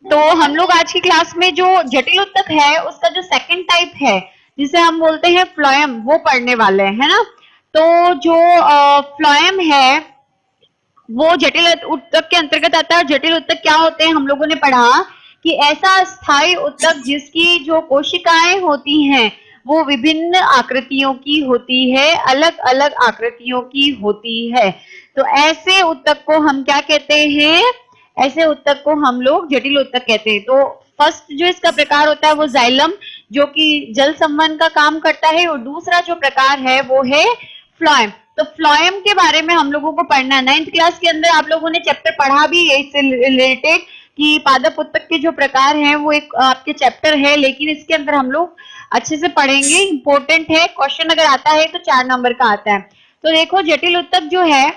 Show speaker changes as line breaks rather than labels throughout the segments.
तो हम लोग आज की क्लास में जो जटिल उत्तक है उसका जो सेकंड टाइप है जिसे हम बोलते हैं फ्लोएम वो पढ़ने वाले हैं, है ना। तो जो फ्लोएम है वो जटिल उत्तक के अंतर्गत आता है। जटिल उत्तक क्या होते हैं हम लोगों ने पढ़ा कि ऐसा स्थायी उत्तक जिसकी जो कोशिकाएं होती हैं वो विभिन्न आकृतियों की होती है, अलग अलग आकृतियों की होती है। तो ऐसे उत्तक को हम क्या कहते हैं? ऐसे उत्तक को हम लोग जटिल उत्तक कहते हैं। तो फर्स्ट जो इसका प्रकार होता है वो जाइलम, जो कि जल संवहन का काम करता है, और दूसरा जो प्रकार है वो है फ्लोएम। तो फ्लोएम के बारे में हम लोगों को पढ़ना है। 9th क्लास के अंदर आप लोगों ने चैप्टर पढ़ा भी है इससे रिलेटेड कि पादप उत्तक के जो प्रकार हैं वो एक आपके चैप्टर है, लेकिन इसके अंदर हम लोग अच्छे से पढ़ेंगे। इंपॉर्टेंट है, क्वेश्चन अगर आता है तो 4 नंबर का आता है। तो देखो जटिल उत्तक जो है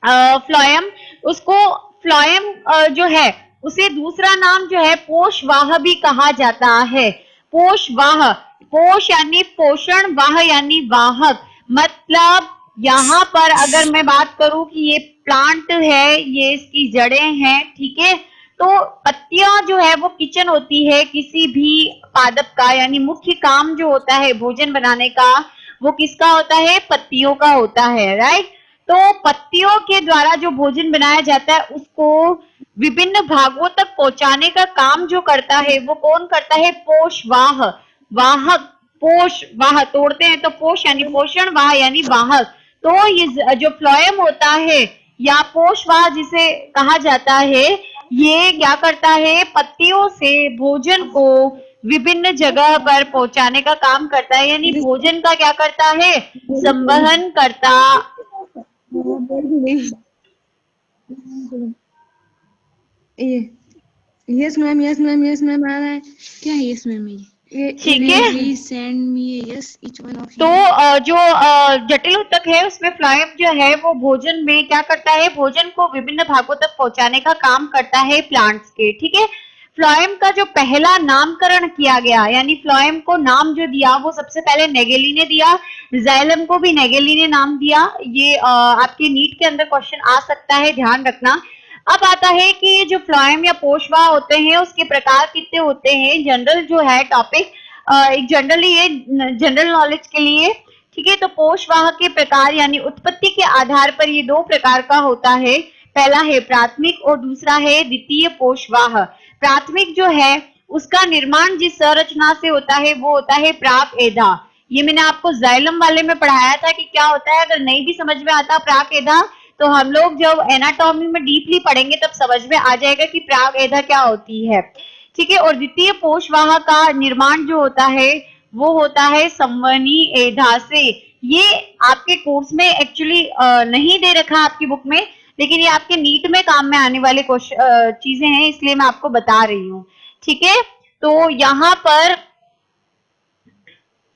फ्लोएम, उसको फ्लोएम जो है उसे दूसरा नाम जो है पोषवाह भी कहा जाता है। पोषवाह, पोष यानी पोषण, वाह यानी वाहक। मतलब यहाँ पर अगर मैं बात करूं कि ये प्लांट है, ये इसकी जड़ें हैं, ठीक है। तो पत्तियां जो है वो किचन होती है किसी भी पादप का, यानी मुख्य काम जो होता है भोजन बनाने का वो किसका होता है? पत्तियों का होता है, राइट। तो पत्तियों के द्वारा जो भोजन बनाया जाता है उसको विभिन्न भागों तक पहुंचाने का काम जो करता है वो कौन करता है? पोषवाह, वाहक। पोष वाह तोड़ते हैं तो पोष यानी पोषण, वाह यानी वाहक। तो ये जो फ्लोएम होता है या पोषवाह जिसे कहा जाता है, ये क्या करता है? पत्तियों से भोजन को विभिन्न जगह पर पहुंचाने का काम करता है, यानी भोजन का क्या करता है? संवहन करता।
Yes ma'am, yes ma'am, yes ma'am आ रहा है। क्या है यस मैम? ये
ठीक है।
Please send me yes each one of.
तो जो जटिल उत्तक है उसमें फ्लोएम जो है वो भोजन में क्या करता है? भोजन को विभिन्न भागों तक पहुंचाने का काम करता है प्लांट्स के, ठीक है। फ्लोएम का जो पहला नामकरण किया गया, यानी फ्लोएम को नाम जो दिया वो सबसे पहले नेगेली ने दिया। जाइलम को भी नेगेली ने नाम दिया। ये आपके नीट के अंदर क्वेश्चन आ सकता है, ध्यान रखना। अब आता है कि जो फ्लोएम या पोषवाह होते हैं उसके प्रकार कितने होते हैं। जनरल जो है टॉपिक, एक जनरली ये जनरल नॉलेज के लिए, ठीक है। तो पोषवाह के प्रकार यानी उत्पत्ति के आधार पर ये दो प्रकार का होता है। पहला है प्राथमिक और दूसरा है द्वितीय पोषवाह। प्राथमिक जो है उसका निर्माण जिस संरचना से होता है वो होता है प्राक एधा। ये मैंने आपको जाइलम वाले में पढ़ाया था कि क्या होता है। अगर नहीं भी समझ में आता प्राक एधा तो हम लोग जब एनाटॉमी में डीपली पढ़ेंगे तब समझ में आ जाएगा कि प्राक एधा क्या होती है, ठीक है। और द्वितीय पोषवाह का निर्माण जो होता है वो होता है संवहनी एधा से। ये आपके कोर्स में एक्चुअली नहीं दे रखा आपकी बुक में, लेकिन ये आपके नीट में काम में आने वाले चीजें हैं, इसलिए मैं आपको बता रही हूँ, ठीक है। तो यहाँ पर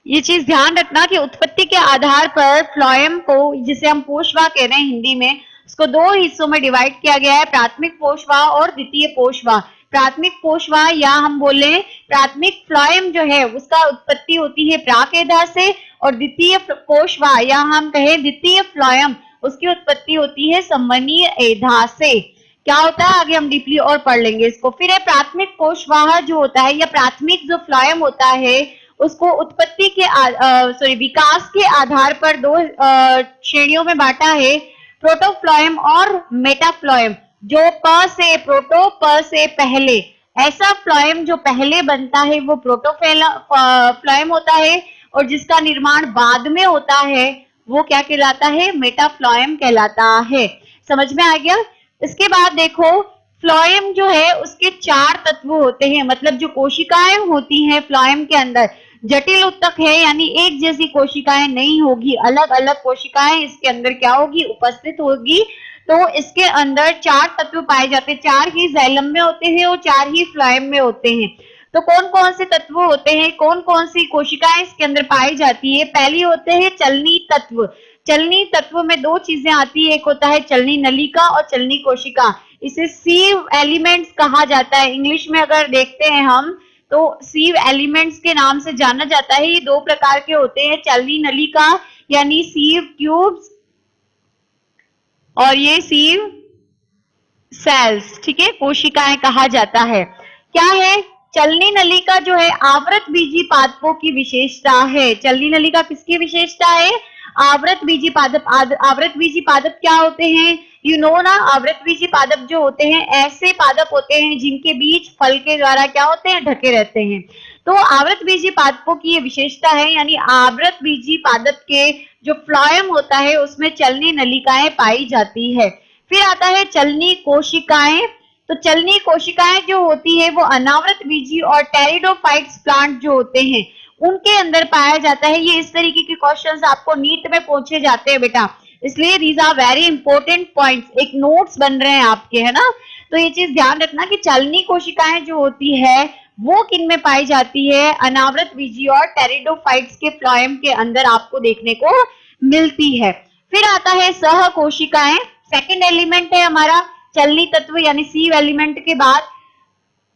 ये चीज ध्यान रखना कि उत्पत्ति के आधार पर फ्लोएम को, जिसे हम पोषवाह कह रहे हैं हिंदी में, उसको दो हिस्सों में डिवाइड किया गया है, प्राथमिक पोषवाह और द्वितीय पोषवाह। प्राथमिक पोषवाह या हम बोले प्राथमिक फ्लोएम जो है उसका उत्पत्ति होती है प्राकेधा से, और द्वितीय पोषवाह या हम कहें द्वितीय फ्लोएम उसकी उत्पत्ति होती है संवहनीय एधा से। क्या होता है आगे हम डीपली और पढ़ लेंगे इसको। फिर है प्राथमिक पोषवाह जो होता है या प्राथमिक जो फ्लोएम होता है उसको उत्पत्ति के विकास के आधार पर दो श्रेणियों में बांटा है, प्रोटोफ्लोएम और मेटाफ्लोएम। जो प्रोटो प से पहले, ऐसा फ्लोएम जो पहले बनता है वो प्रोटोफ्लोएम होता है, और जिसका निर्माण बाद में होता है वो क्या कहलाता है? मेटाफ्लोएम कहलाता है। समझ में आ गया? इसके बाद देखो फ्लोएम जो है उसके 4 तत्व होते हैं, मतलब जो कोशिकाएं होती हैं फ्लोएम के अंदर। जटिल उत्तक है यानी एक जैसी कोशिकाएं नहीं होगी, अलग अलग कोशिकाएं इसके अंदर क्या होगी? उपस्थित होगी। तो इसके अंदर 4 तत्व पाए जाते हैं, 4 ही जाइलम में होते हैं और 4 ही फ्लोएम में होते हैं। तो कौन कौन से तत्व होते हैं, कौन कौन सी कोशिकाएं इसके अंदर पाई जाती है? पहली होते हैं चलनी तत्व। चलनी तत्व में 2 चीजें आती है, एक होता है चलनी नलिका और चलनी कोशिका। इसे सीव एलिमेंट्स कहा जाता है। इंग्लिश में अगर देखते हैं हम तो सीव एलिमेंट्स के नाम से जाना जाता है। ये 2 प्रकार के होते हैं, चलनी नलिका यानी सीव ट्यूब्स, और ये सीव सेल्स, ठीक है, कोशिकाएं कहा जाता है। क्या है? चलनी नलिका जो है आवृत बीजी पादपों की विशेषता है। चलनी नलिका किसकी विशेषता है? आवृत बीजी पादप। आवृत बीजी पादप क्या होते हैं? यू नो ना, आवृत बीजी पादप जो होते हैं ऐसे पादप होते हैं जिनके बीज फल के द्वारा क्या होते हैं? ढके रहते हैं। तो आवृत बीजी पादपों की ये विशेषता है, यानी आवृत बीजी पादप के जो फ्लोएम होता है उसमें चलनी नलिकाएं पाई जाती है। फिर आता है चलनी कोशिकाएं। तो चलनी कोशिकाएं जो होती है वो अनावृत बीजी और टेरिडोफाइट्स प्लांट जो होते हैं उनके अंदर पाया जाता है। ये इस तरीके के क्वेश्चंस आपको नीट में पूछे जाते हैं बेटा, इसलिए these are very important points, एक नोट्स बन रहे हैं आपके, है ना। तो ये चीज ध्यान रखना कि चलनी कोशिकाएं जो होती है वो किन में पाई जाती है? अनावृत बीजी और टेरिडोफाइट्स के फ्लोएम के अंदर आपको देखने को मिलती है। फिर आता है सह कोशिकाएं। सेकेंड एलिमेंट है हमारा चलनी तत्व यानी सी एलिमेंट के बाद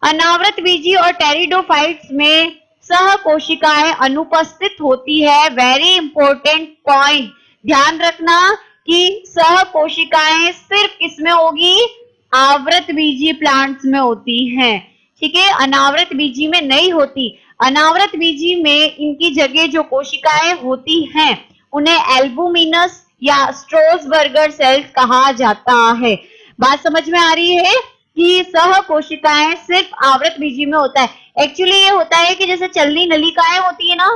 अनावृत बीजी और टेरिडोफाइट्स में सह कोशिकाएं अनुपस्थित होती है। वेरी इंपॉर्टेंट पॉइंट, ध्यान रखना कि सह कोशिकाएं सिर्फ किसमें होगी? आवृत बीजी प्लांट्स में होती हैं, ठीक है, अनावृत बीजी में नहीं होती। अनावृत बीजी में इनकी जगह जो कोशिकाएं होती हैं उन्हें एल्बुमिनस या स्ट्रोसबर्गर सेल्स कहा जाता है। बात समझ में आ रही है कि सह कोशिकाएं सिर्फ आवृत बीजी में होता है। एक्चुअली ये होता है कि जैसे चलनी नलिकाएं होती है ना,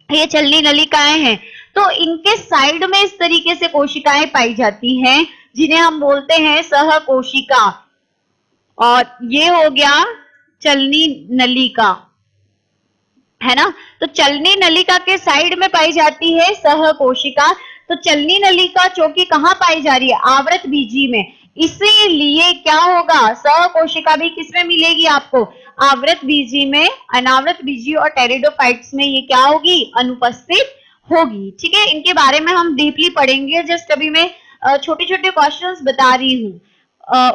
ये चलनी नलिकाएं हैं, तो इनके साइड में इस तरीके से कोशिकाएं पाई जाती हैं जिन्हें हम बोलते हैं सह कोशिका। और ये हो गया चलनी नलिका, है ना। तो चलनी नलिका के साइड में पाई जाती है सह कोशिका। तो चलनी नलिका चौकी कहाँ पाई जा रही है? आवृत बीजी में। इसीलिए क्या होगा? सह कोशिका भी किसमें मिलेगी आपको? आवृत बीजी में। अनावृत बीजी और टेरिडोफाइट्स में ये क्या होगी? अनुपस्थित होगी, ठीक है। इनके बारे में हम डीपली पढ़ेंगे, जस्ट अभी मैं छोटे छोटे क्वेश्चंस बता रही हूँ।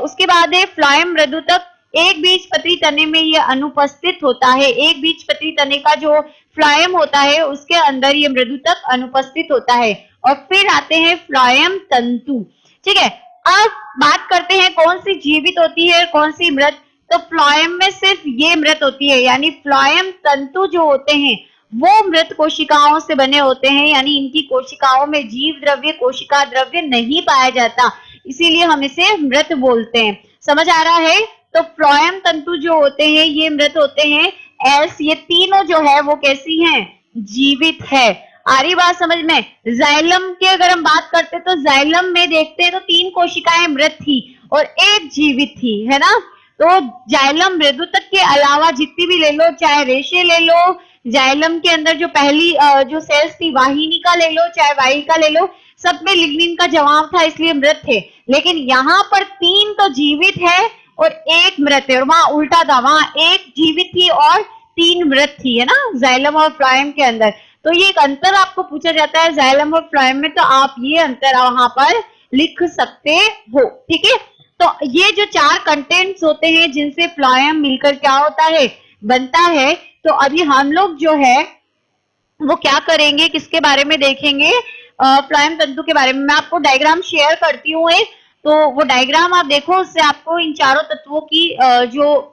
उसके बाद है फ्लोएम मृदुतक। एक बीजपत्री तने में ये अनुपस्थित होता है। एक बीजपत्री तने का जो फ्लोएम होता है उसके अंदर ये मृदुतक अनुपस्थित होता है। और फिर आते हैं फ्लोएम तंतु, ठीक है। अब बात करते हैं कौन सी जीवित होती है कौन सी मृत। तो फ्लोएम में सिर्फ ये मृत होती है, यानी फ्लोएम तंतु जो होते हैं वो मृत कोशिकाओं से बने होते हैं, यानी इनकी कोशिकाओं में जीव द्रव्य कोशिका द्रव्य नहीं पाया जाता, इसीलिए हम इसे मृत बोलते हैं। समझ आ रहा है? तो फ्लोएम तंतु जो होते हैं ये मृत होते हैं। एल्स ये तीनों जो है वो कैसी हैं? जीवित है। आ रही बात समझ में? जाइलम की अगर हम बात करते तो जाइलम में देखते हैं तो 3 कोशिकाएं मृत थी और 1 जीवित थी, है ना। तो जाइलम मृदुतक के अलावा जितनी भी ले लो, चाहे रेशे ले लो, जाइलम के अंदर जो पहली जो सेल्स थी वाहिनिका ले लो, चाहे वाहिका ले लो, सब में लिग्निन का जवाब था इसलिए मृत थे। लेकिन यहाँ पर 3 तो जीवित है और 1 मृत है, और वहां उल्टा था, वहां 1 जीवित थी और 3 मृत थी, है ना, जाइलम और फ्लोएम के अंदर। तो ये एक अंतर आपको पूछा जाता है जाइलम और फ्लोएम में, तो आप ये अंतर वहां पर लिख सकते हो, ठीक है। तो ये जो 4 कंटेंट्स होते हैं जिनसे फ्लोएम मिलकर क्या होता है? बनता है। तो अभी हम लोग जो है वो क्या करेंगे, किसके बारे में देखेंगे? फ्लोएम तंतु के बारे में। मैं आपको डायग्राम शेयर करती हूँ एक, तो वो डायग्राम आप देखो, उससे आपको इन चारों तत्वों की जो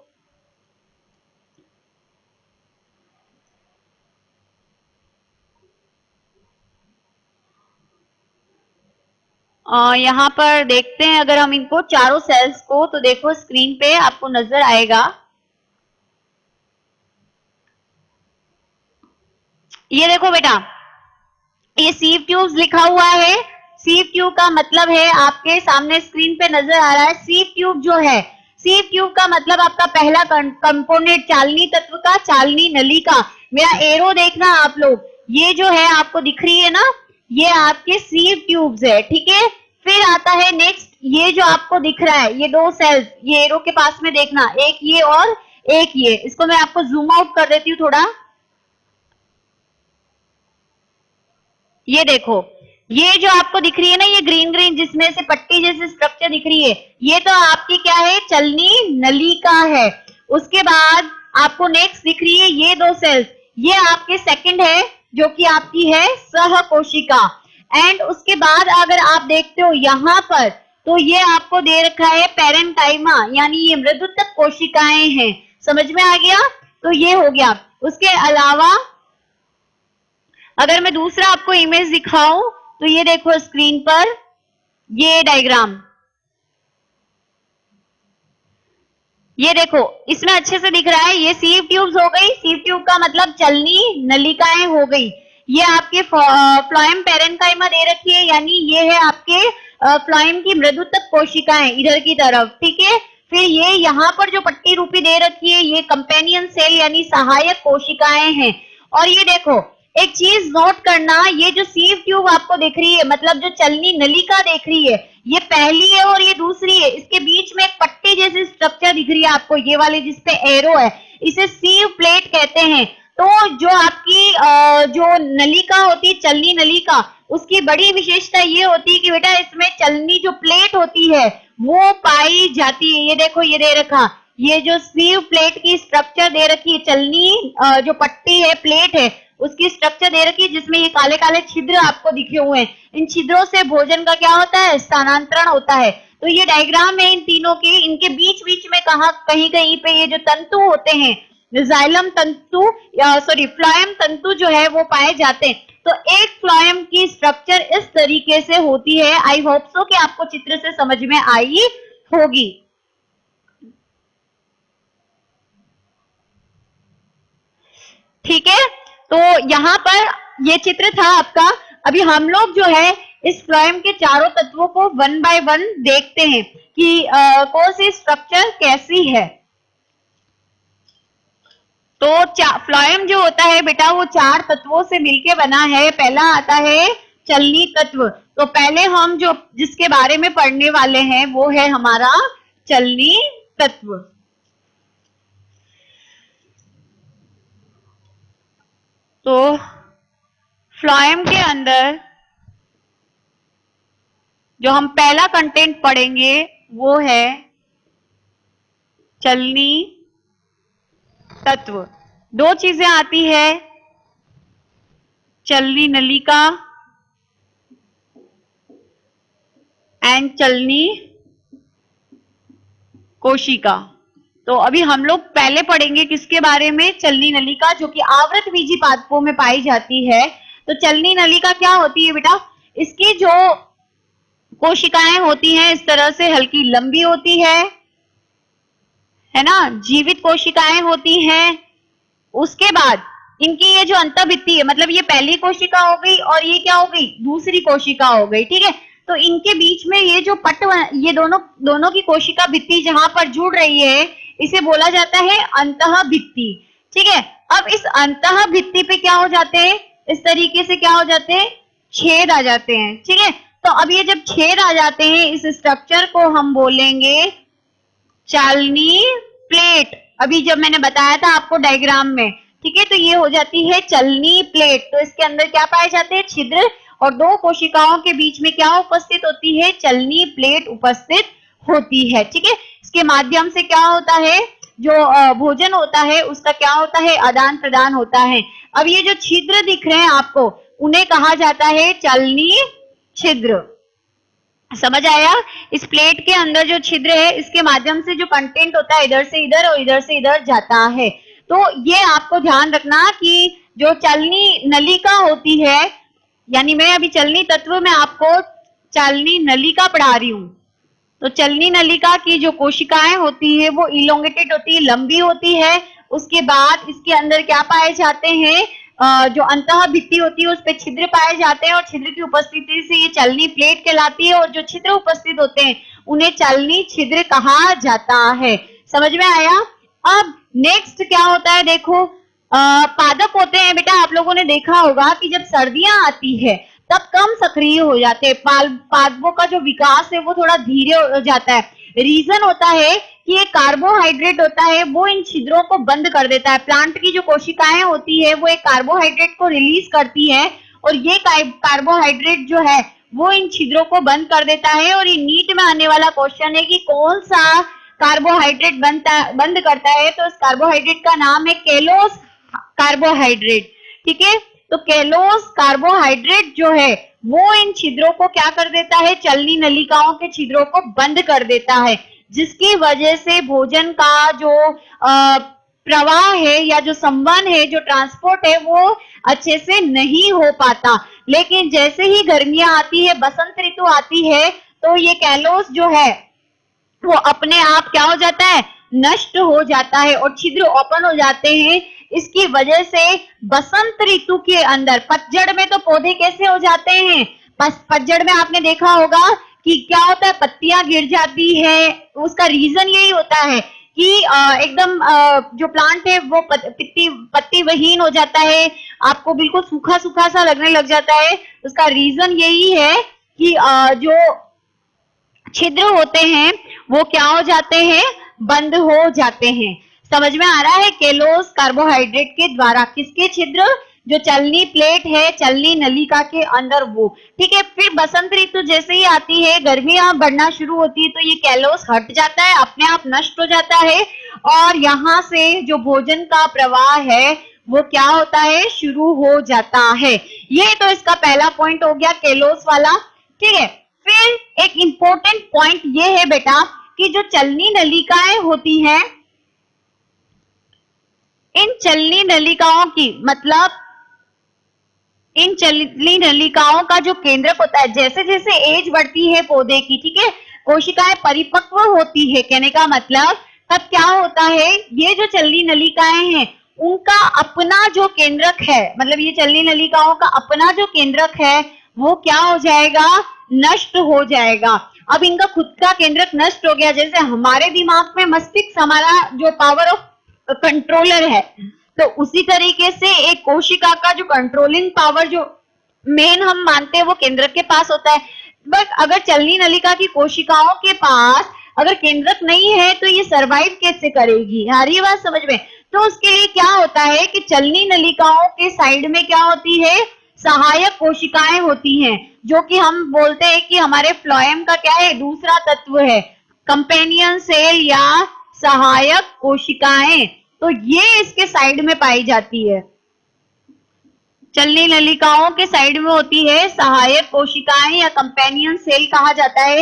यहाँ पर देखते हैं अगर हम इनको चारों सेल्स को, तो देखो स्क्रीन पे आपको नजर आएगा। ये देखो बेटा, ये सीव ट्यूब्स लिखा हुआ है। सीव ट्यूब का मतलब है, आपके सामने स्क्रीन पे नजर आ रहा है, सीव ट्यूब जो है, सीव ट्यूब का मतलब आपका पहला कंपोनेंट चालनी तत्व का चालनी नली का। मेरा एरो देखना आप लोग, ये जो है आपको दिख रही है ना, ये आपके सीव ट्यूब्स है, ठीक है। फिर आता है नेक्स्ट, ये जो आपको दिख रहा है ये 2 सेल्स, ये एरो के पास में देखना, एक ये और एक ये। इसको मैं आपको जूम आउट कर देती हूँ थोड़ा। ये देखो, ये जो आपको दिख रही है ना, ये ग्रीन ग्रीन जिसमें से पट्टी जैसे स्ट्रक्चर दिख रही है, ये तो आपकी क्या है? चलनी नलिका है। उसके बाद आपको नेक्स्ट दिख रही है ये 2 सेल्स, ये आपके सेकंड है जो कि आपकी है सह कोशिका। एंड उसके बाद अगर आप देखते हो यहाँ पर तो ये आपको दे रखा है पेरेन्काइमा, यानी ये मृदुतक कोशिकाएं हैं। समझ में आ गया? तो ये हो गया। उसके अलावा अगर मैं दूसरा आपको इमेज दिखाऊं तो ये देखो स्क्रीन पर, ये डायग्राम, ये देखो इसमें अच्छे से दिख रहा है, ये सीव ट्यूब्स हो गई। सीव ट्यूब का मतलब चलनी नलिकाएं हो गई। ये आपके फ्लोएम पेरेन्काइमा दे रखी है, यानी ये है आपके फ्लोएम की मृदुतक कोशिकाएं इधर की तरफ, ठीक है। फिर ये यहाँ पर जो पट्टी रूपी दे रखी है, ये कंपेनियन सेल यानी सहायक कोशिकाएं हैं। और ये देखो एक चीज नोट करना, ये जो सीव ट्यूब आपको दिख रही है, मतलब जो चलनी नलिका देख रही है, ये पहली है और ये दूसरी है। इसके बीच में एक पट्टी जैसी स्ट्रक्चर दिख रही है आपको, ये वाले जिसपे एरो है, इसे सीव प्लेट कहते हैं। तो जो आपकी जो नलिका होती है, चलनी नलिका, उसकी बड़ी विशेषता ये होती है कि बेटा इसमें चलनी जो प्लेट होती है वो पाई जाती है। ये देखो ये दे रखा, ये जो सीव प्लेट की स्ट्रक्चर दे रखी है, चलनी जो पट्टी है, प्लेट है, उसकी स्ट्रक्चर दे रखी है, जिसमें ये काले काले छिद्र आपको दिखे हुए हैं। इन छिद्रों से भोजन का क्या होता है? स्थानांतरण होता है। तो ये डायग्राम है इन तीनों के, इनके बीच बीच में कहीं कहीं पे ये जो तंतु होते हैं, जाइलम तंतु सॉरी फ्लोएम तंतु जो है वो पाए जाते हैं। तो एक फ्लोएम की स्ट्रक्चर इस तरीके से होती है। आई होप सो कि आपको चित्र से समझ में आई होगी। ठीक है, तो यहाँ पर ये चित्र था आपका। अभी हम लोग जो है इस फ्लोएम के चारों तत्वों को वन बाय वन देखते हैं कि कौन सी स्ट्रक्चर कैसी है। तो फ्लोएम जो होता है बेटा वो चार तत्वों से मिलके बना है। पहला आता है चलनी तत्व। तो पहले हम जो जिसके बारे में पढ़ने वाले हैं वो है हमारा चलनी तत्व। तो फ्लोएम के अंदर जो हम पहला कंटेंट पढ़ेंगे वो है चलनी तत्व। दो चीजें आती है, चलनी नलिका एंड चलनी कोशिका। तो अभी हम लोग पहले पढ़ेंगे किसके बारे में? चलनी नलिका, जो कि आवृत बीजी पादपों में पाई जाती है। तो चलनी नलिका क्या होती है बेटा? इसकी जो कोशिकाएं होती हैं इस तरह से हल्की लंबी होती है ना, जीवित कोशिकाएं होती हैं। उसके बाद इनकी ये जो अंतःभित्ति है, मतलब ये पहली कोशिका हो गई और ये क्या हो गई? दूसरी कोशिका हो गई, ठीक है। तो इनके बीच में ये जो ये दोनों की कोशिका भित्ति जहां पर जुड़ रही है, इसे बोला जाता है अंतःभित्ति, ठीक है। अब इस अंतःभित्ति पे क्या हो जाते हैं? इस तरीके से क्या हो जाते हैं? छेद आ जाते हैं, ठीक है। तो अब ये जब छेद आ जाते हैं, इस स्ट्रक्चर को हम बोलेंगे चलनी प्लेट। अभी जब मैंने बताया था आपको डायग्राम में, ठीक है, तो ये हो जाती है चलनी प्लेट। तो इसके अंदर क्या पाए जाते हैं? छिद्र, और दो कोशिकाओं के बीच में क्या उपस्थित होती है? चलनी प्लेट उपस्थित होती है, ठीक है। इसके माध्यम से क्या होता है? जो भोजन होता है उसका क्या होता है? आदान प्रदान होता है। अब ये जो छिद्र दिख रहे हैं आपको, उन्हें कहा जाता है चलनी छिद्र। समझ आया? इस प्लेट के अंदर जो छिद्र है, इसके माध्यम से जो कंटेंट होता है इधर से इधर और इधर से इधर जाता है। तो ये आपको ध्यान रखना कि जो चलनी नलिका होती है, यानी मैं अभी चलनी तत्व में आपको चलनी नलिका पढ़ा रही हूं। तो चलनी नलिका की जो कोशिकाएं होती है वो इलोंगेटेड होती है, लंबी होती है। उसके बाद इसके अंदर क्या पाए जाते हैं? जो अंतःभित्ति होती है उस पे छिद्र पाए जाते हैं, और छिद्र की उपस्थिति से ये चलनी प्लेट कहलाती है, और जो छिद्र उपस्थित होते हैं उन्हें चलनी छिद्र कहा जाता है। समझ में आया? अब नेक्स्ट क्या होता है? देखो पादप होते हैं बेटा, आप लोगों ने देखा होगा कि जब सर्दियां आती है तब कम सक्रिय हो जाते हैं। पादपों का जो विकास है वो थोड़ा धीरे हो जाता है। रीजन होता है कि एक कार्बोहाइड्रेट होता है वो इन छिद्रों को बंद कर देता है। प्लांट की जो कोशिकाएं होती है वो एक कार्बोहाइड्रेट को रिलीज करती है, और ये कार्बोहाइड्रेट जो है वो इन छिद्रों को बंद कर देता है। और ये नीट में आने वाला क्वेश्चन है कि कौन सा कार्बोहाइड्रेट बंद करता है? तो इस कार्बोहाइड्रेट का नाम है केलोस कार्बोहाइड्रेट, ठीक है। तो केलोस कार्बोहाइड्रेट जो है वो इन छिद्रों को क्या कर देता है, चलनी नलिकाओं के छिद्रों को बंद कर देता है, जिसकी वजह से भोजन का जो प्रवाह है या जो संवहन है, जो ट्रांसपोर्ट है, वो अच्छे से नहीं हो पाता। लेकिन जैसे ही गर्मियां आती है, बसंत ऋतु आती है, तो ये कैलोस जो है वो अपने आप क्या हो जाता है, नष्ट हो जाता है और छिद्र ओपन हो जाते हैं। इसकी वजह से बसंत ऋतु के अंदर, पतझड़ में तो पौधे कैसे हो जाते हैं, पतझड़ में आपने देखा होगा कि क्या होता है, पत्तियां गिर जाती है। उसका रीजन यही होता है कि एकदम जो प्लांट है वो पत्ती वहीन हो जाता है, आपको बिल्कुल सूखा सूखा सा लगने लग जाता है। उसका रीजन यही है कि जो छिद्र होते हैं वो क्या हो जाते हैं, बंद हो जाते हैं। समझ में आ रहा है, केलोस कार्बोहाइड्रेट के द्वारा किसके छिद्र, जो चलनी प्लेट है, चलनी नलिका के अंदर वो, ठीक है। फिर बसंत ऋतु जैसे ही आती है, गर्मियां बढ़ना शुरू होती है, तो ये केलोस हट जाता है, अपने आप नष्ट हो जाता है और यहाँ से जो भोजन का प्रवाह है वो क्या होता है, शुरू हो जाता है। ये तो इसका पहला पॉइंट हो गया केलोस वाला, ठीक है। फिर एक इंपॉर्टेंट पॉइंट ये है बेटा कि जो चलनी नलिकाएं होती हैं, इन चलनी नलिकाओं की मतलब इन चलनी नलिकाओं का जो केंद्रक होता है, जैसे जैसे एज बढ़ती है पौधे की, ठीक है, कोशिकाएं परिपक्व होती है, कहने का मतलब तब क्या होता है, ये जो चलनी नलिकाएं हैं उनका अपना जो केंद्रक है, मतलब ये चलनी नलिकाओं का अपना जो केंद्रक है वो क्या हो जाएगा, नष्ट हो जाएगा। अब इनका खुद का केंद्रक नष्ट हो गया, जैसे हमारे दिमाग में मस्तिष्क हमारा जो पावर ऑफ कंट्रोलर है, तो उसी तरीके से एक कोशिका का जो कंट्रोलिंग पावर जो मेन हम मानते हैं वो केंद्रक के पास होता है। बट अगर चलनी नलिका की कोशिकाओं के पास अगर केंद्रक नहीं है तो ये सरवाइव कैसे करेगी, आ रही है बात समझ में। तो उसके लिए क्या होता है कि चलनी नलिकाओं के साइड में क्या होती है, सहायक कोशिकाएं होती हैं, जो कि हम बोलते हैं कि हमारे फ्लोएम का क्या है, दूसरा तत्व है, कंपेनियन सेल या सहायक कोशिकाएं। तो ये इसके साइड में पाई जाती है, चलनी नलिकाओं के साइड में होती है सहायक कोशिकाएं या कंपेनियन सेल कहा जाता है।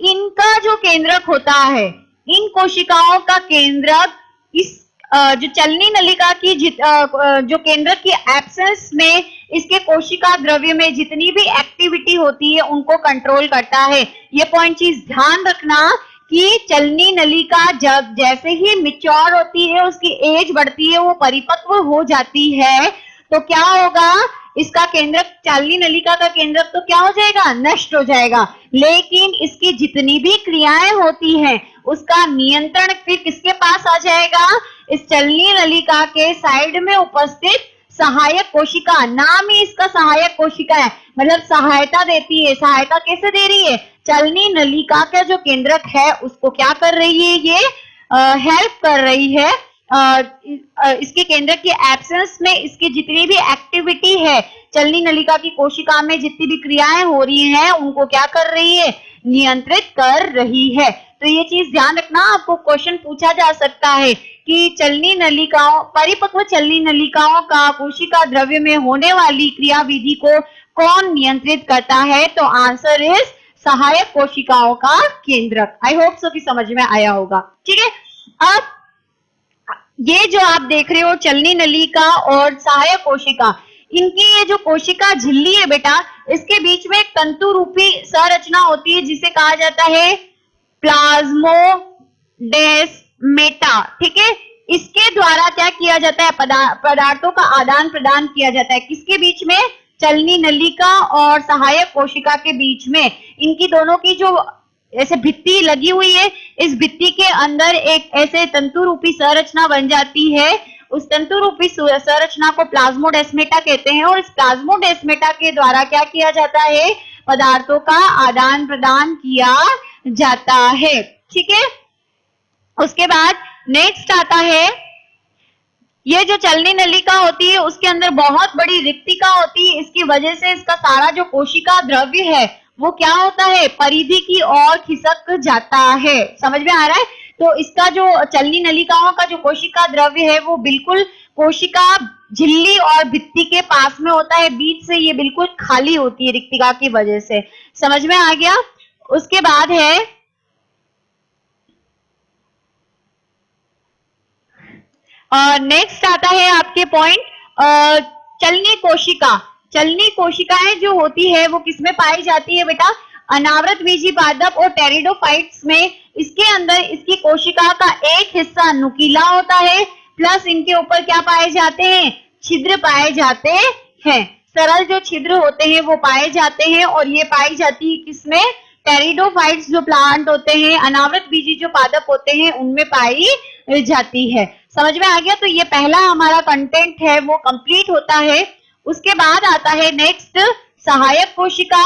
इनका जो केंद्रक होता है, इन कोशिकाओं का केंद्रक इस जो चलनी नलिका की जो केंद्रक की एब्सेंस में इसके कोशिका द्रव्य में जितनी भी एक्टिविटी होती है उनको कंट्रोल करता है। ये पॉइंट चीज ध्यान रखना कि चलनी नलिका जब जैसे ही मिच्योर होती है, उसकी एज बढ़ती है, वो परिपक्व हो जाती है, तो क्या होगा, इसका केंद्रक, चलनी नलिका का केंद्रक तो क्या हो जाएगा, नष्ट हो जाएगा। लेकिन इसकी जितनी भी क्रियाएं होती हैं उसका नियंत्रण फिर किसके पास आ जाएगा, इस चलनी नलिका के साइड में उपस्थित सहायक कोशिका। नाम ही इसका सहायक कोशिका है, मतलब सहायता देती है। सहायता कैसे दे रही है, चलनी नलिका का जो केंद्रक है उसको क्या कर रही है, ये हेल्प कर रही है। इसके केंद्रक की एब्सेंस में इसकी जितनी भी एक्टिविटी है, चलनी नलिका की कोशिका में जितनी भी क्रियाएं हो रही हैं उनको क्या कर रही है, नियंत्रित कर रही है। तो ये चीज ध्यान रखना, आपको क्वेश्चन पूछा जा सकता है कि चलनी नलिकाओं, परिपक्व चलनी नलिकाओं का कोशिका द्रव्य में होने वाली क्रियाविधि को कौन नियंत्रित करता है, तो आंसर इज सहायक कोशिकाओं का केंद्रक। आई होप सो कि समझ में आया होगा, ठीक है। अब ये जो आप देख रहे हो चलनी नलिका और सहायक कोशिका, इनकी ये जो कोशिका झिल्ली है बेटा, इसके बीच में एक तंतु रूपी संरचना होती है जिसे कहा जाता है प्लाज्मोडेस्मेटा, ठीक है। इसके द्वारा क्या किया जाता है, पदार्थों का आदान प्रदान किया जाता है, किसके बीच में, चलनी नलिका और सहायक कोशिका के बीच में। इनकी दोनों की जो ऐसे भित्ति लगी हुई है, इस भित्ति के अंदर एक ऐसे तंतु रूपी संरचना बन जाती है। उस तंतु रूपी संरचना को प्लाज्मोडेस्मेटा कहते हैं और इस प्लाज्मोडेस्मेटा के द्वारा क्या किया जाता है, पदार्थों का आदान प्रदान किया जाता है, ठीक है। उसके बाद नेक्स्ट आता है, ये जो चलनी नलिका होती है उसके अंदर बहुत बड़ी रिक्तिका होती है। इसकी वजह से इसका सारा जो कोशिका द्रव्य है वो क्या होता है, परिधि की ओर खिसक जाता है। समझ में आ रहा है। तो इसका जो चलनी नलिकाओं का जो कोशिका द्रव्य है वो बिल्कुल कोशिका झिल्ली और भित्ति के पास में होता है, बीच से ये बिल्कुल खाली होती है रिक्तिका की वजह से। समझ में आ गया? उसके बाद है नेक्स्ट आता है आपके पॉइंट चलनी कोशिका। चलनी कोशिकाएं जो होती है वो किसमें पाई जाती है बेटा? अनावृत बीजी पादप और टेरिडोफाइट्स में। इसके अंदर इसकी कोशिका का एक हिस्सा नुकीला होता है, प्लस इनके ऊपर क्या पाए जाते हैं? छिद्र पाए जाते हैं। सरल जो छिद्र होते हैं वो पाए जाते हैं, और ये पाई जाती है किसमें? टेरिडोफाइट्स जो प्लांट होते हैं, अनावृत बीजी जो पादप होते हैं, उनमें पाई जाती है। समझ में आ गया? तो ये पहला हमारा कंटेंट है वो कंप्लीट होता है। उसके बाद आता है नेक्स्ट सहायक कोशिका।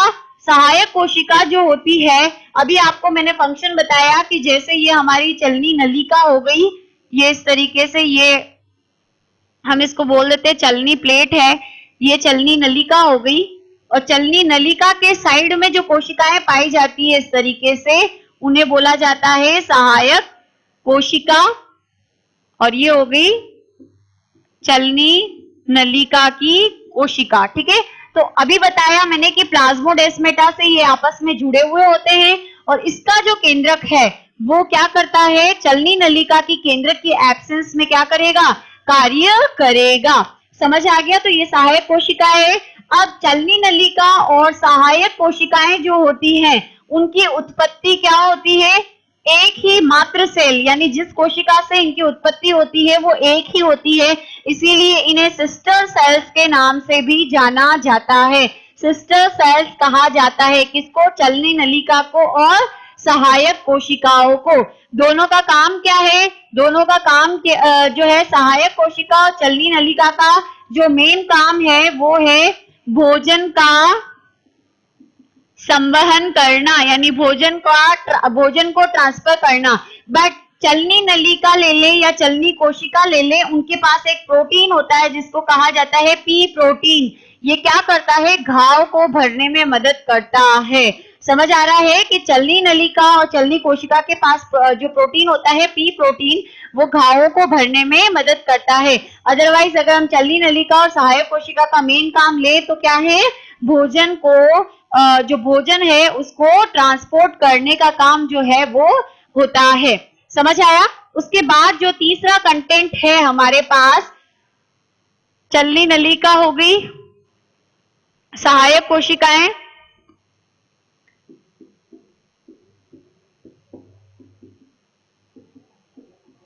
सहायक कोशिका जो होती है, अभी आपको मैंने फंक्शन बताया कि जैसे ये हमारी चलनी नलिका हो गई, ये इस तरीके से, ये हम इसको बोल देते हैं चलनी प्लेट है, ये चलनी नलिका हो गई, और चलनी नलिका के साइड में जो कोशिकाएं पाई जाती है इस तरीके से, उन्हें बोला जाता है सहायक कोशिका। और ये हो गई चलनी नलिका की कोशिका। ठीक है, तो अभी बताया मैंने कि प्लाज्मोडेस्माटा से ये आपस में जुड़े हुए होते हैं, और इसका जो केंद्रक है वो क्या करता है? चलनी नलिका की केंद्रक की एब्सेंस में क्या करेगा? कार्य करेगा। समझ आ गया? तो ये सहायक कोशिका है। अब चलनी नलिका और सहायक कोशिकाएं जो होती हैं, उनकी उत्पत्ति क्या होती है? एक ही मात्र सेल, यानी जिस कोशिका से इनकी उत्पत्ति होती है वो एक ही होती है, इसीलिए इन्हें सिस्टर सेल्स के नाम से भी जाना जाता है। सिस्टर सेल्स कहा जाता है किसको? चलनी नलिका को और सहायक कोशिकाओं को। दोनों का काम क्या है? दोनों का काम जो है, सहायक कोशिका और चलनी नलिका का जो मेन काम है वो है भोजन का संवहन करना, यानी भोजन को ट्रांसफर करना। बट चलनी नलिका ले ले या चलनी कोशिका ले ले, उनके पास एक प्रोटीन होता है जिसको कहा जाता है पी प्रोटीन। ये क्या करता है? घाव को भरने में मदद करता है। समझ आ रहा है कि चलनी नलिका और चलनी कोशिका के पास जो प्रोटीन होता है पी प्रोटीन, वो घावों को भरने में मदद करता है। अदरवाइज अगर हम चलनी नलिका और सहायक कोशिका का मेन काम ले तो क्या है? भोजन को जो भोजन है उसको ट्रांसपोर्ट करने का काम जो है वो होता है। समझ आया? उसके बाद जो तीसरा कंटेंट है हमारे पास, चलनी नलिका हो गई, सहायक कोशिकाएं,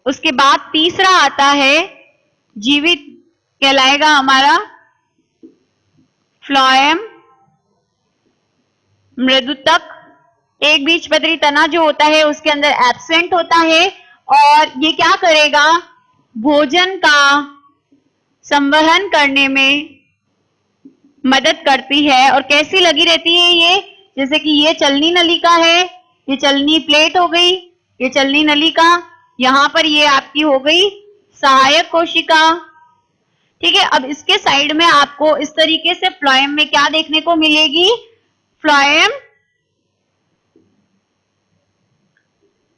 उसके बाद तीसरा आता है जीवित कहलाएगा हमारा फ्लोएम, मृदुतक। एक बीजपत्री तना जो होता है उसके अंदर एब्सेंट होता है, और ये क्या करेगा? भोजन का संवहन करने में मदद करती है। और कैसी लगी रहती है ये? जैसे कि ये चलनी नलिका है, ये चलनी प्लेट हो गई, ये चलनी नलिका, यहां पर ये आपकी हो गई सहायक कोशिका। ठीक है, अब इसके साइड में आपको इस तरीके से फ्लोएम में क्या देखने को मिलेगी? फ्लोएम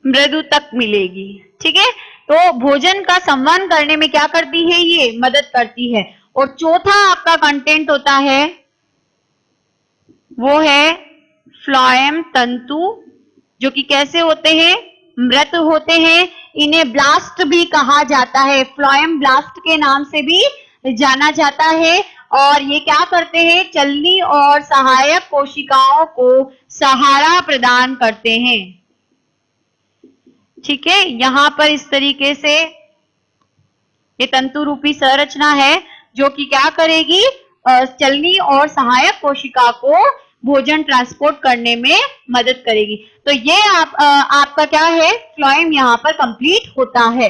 मृदुतक मिलेगी। ठीक है, तो भोजन का संवहन करने में क्या करती है? ये मदद करती है। और चौथा आपका कंटेंट होता है वो है फ्लोएम तंतु, जो कि कैसे होते हैं? मृत होते हैं। इन्हें ब्लास्ट भी कहा जाता है, फ्लोएम ब्लास्ट के नाम से भी जाना जाता है। और ये क्या करते हैं? चलनी और सहायक कोशिकाओं को सहारा प्रदान करते हैं। ठीक है, यहां पर इस तरीके से ये तंतु रूपी संरचना है जो कि क्या करेगी? चलनी और सहायक कोशिका को भोजन ट्रांसपोर्ट करने में मदद करेगी। तो ये आपका क्या है? फ्लोएम यहाँ पर कंप्लीट होता है।